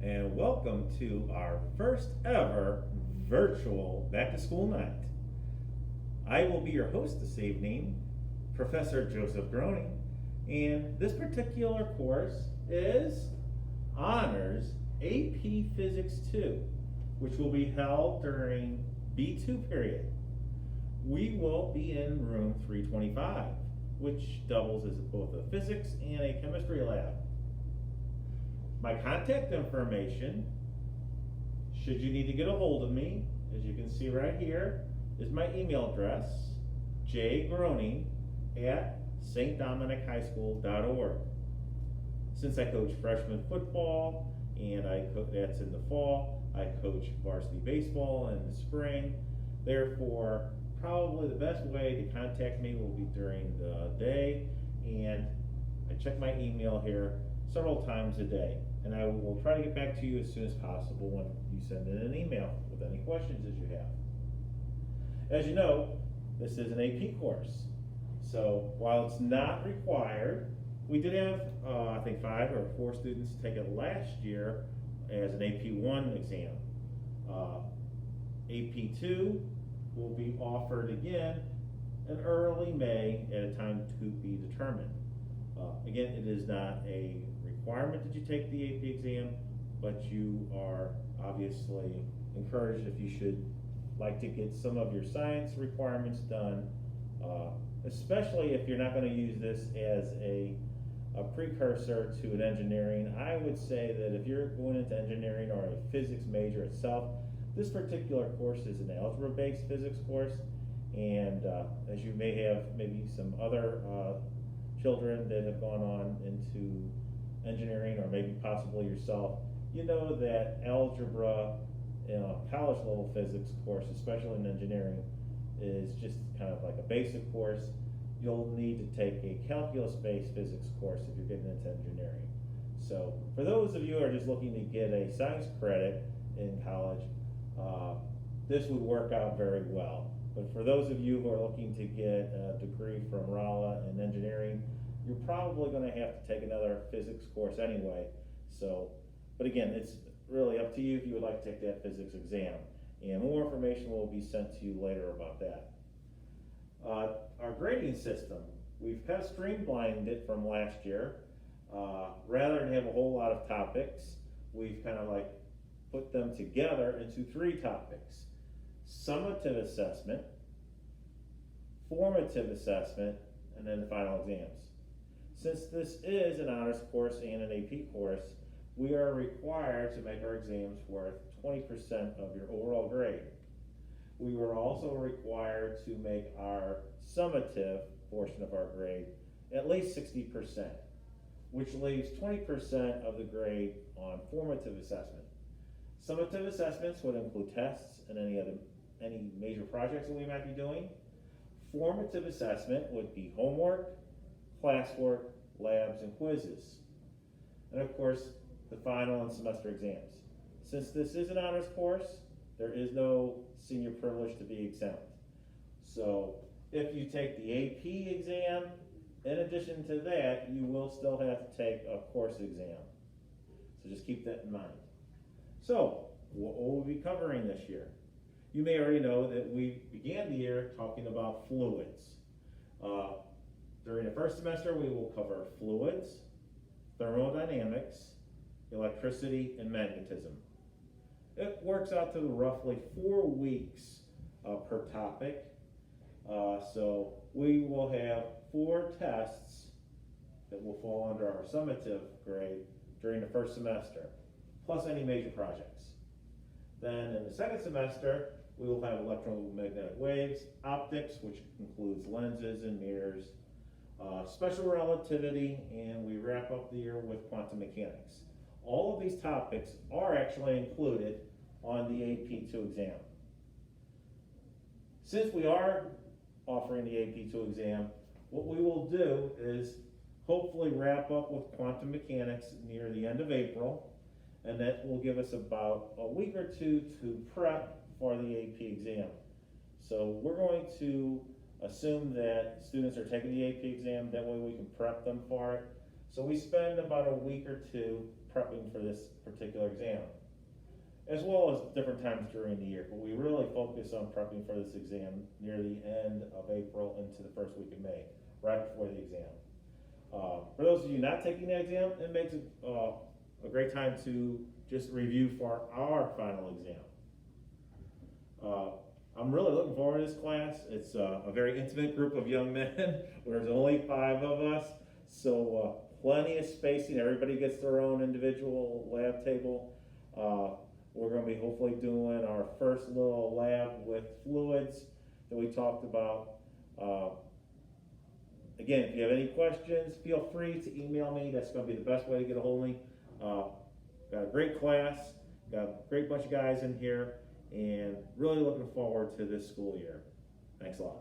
and welcome to our first ever virtual back to school night. I will be your host this evening, Professor Joseph Groening, and this particular course is Honors AP Physics 2, which will be held during B2 period. We will be in room 325, which doubles as both a physics and a chemistry lab. My contact information, should you need to get a hold of me, as you can see right here, is my email address, jgroening@stdominichighschool.org. Since I coach freshman football, and that's in the fall, I coach varsity baseball in the spring. Therefore, probably the best way to contact me will be during the day, and I check my email here several times a day. And I will try to get back to you as soon as possible when you send in an email with any questions that you have. As you know, this is an AP course. So while it's not required, we did have, I think 5 or 4 students take it last year as an AP1 exam. AP2 will be offered again in early May at a time to be determined. Again, it is not a requirement that you take the AP exam, but you are obviously encouraged if you should like to get some of your science requirements done, especially if you're not going to use this as a precursor to an engineering. I would say that if you're going into engineering or a physics major itself, this particular course is an algebra-based physics course, and as you may have maybe some other children that have gone on into engineering, or maybe possibly yourself, you know that algebra in a college level physics course, especially in engineering, is just kind of like a basic course. You'll need to take a calculus-based physics course if you're getting into engineering. So for those of you who are just looking to get a science credit in college, this would work out very well. But for those of you who are looking to get a degree from Rolla in engineering, you're probably going to have to take another physics course anyway. So, but again, it's really up to you if you would like to take that physics exam. And more information will be sent to you later about that. Our grading system, we've kind of streamlined it from last year. Rather than have a whole lot of topics, we've kind of like put them together into 3 topics: summative assessment, formative assessment, and then the final exams. Since this is an honors course and an AP course, we are required to make our exams worth 20% of your overall grade. We were also required to make our summative portion of our grade at least 60%, which leaves 20% of the grade on formative assessment. Summative assessments would include tests and any major projects that we might be doing. Formative assessment would be homework, classwork, labs, and quizzes. And of course, the final and semester exams. Since this is an honors course, there is no senior privilege to be exempt. So if you take the AP exam, in addition to that, you will still have to take a course exam. So just keep that in mind. So what will we be covering this year? You may already know that we began the year talking about fluids. During the first semester, we will cover fluids, thermodynamics, electricity, and magnetism. It works out to roughly 4 weeks per topic. So we will have 4 tests that will fall under our summative grade during the first semester, plus any major projects. Then in the second semester, we will have electromagnetic waves, optics, which includes lenses and mirrors, special relativity, and we wrap up the year with quantum mechanics. All of these topics are actually included on the AP2 exam. Since we are offering the AP2 exam, what we will do is hopefully wrap up with quantum mechanics near the end of April, and that will give us about a week or 2 to prep for the AP exam. So we're going to assume that students are taking the AP exam, that way we can prep them for it. So we spend about a week or two prepping for this particular exam, as well as different times during the year, but we really focus on prepping for this exam near the end of April into the first week of May, right before the exam. For those of you not taking the exam, it makes it a great time to just review for our final exam. I'm really looking forward to this class. It's a very intimate group of young men. There's only 5 of us, so plenty of spacing. Everybody gets their own individual lab table. We're going to be hopefully doing our first little lab with fluids that we talked about. Again, if you have any questions, feel free to email me. That's going to be the best way to get a hold of me. Got a great class, got a great bunch of guys in here, and really looking forward to this school year. Thanks a lot.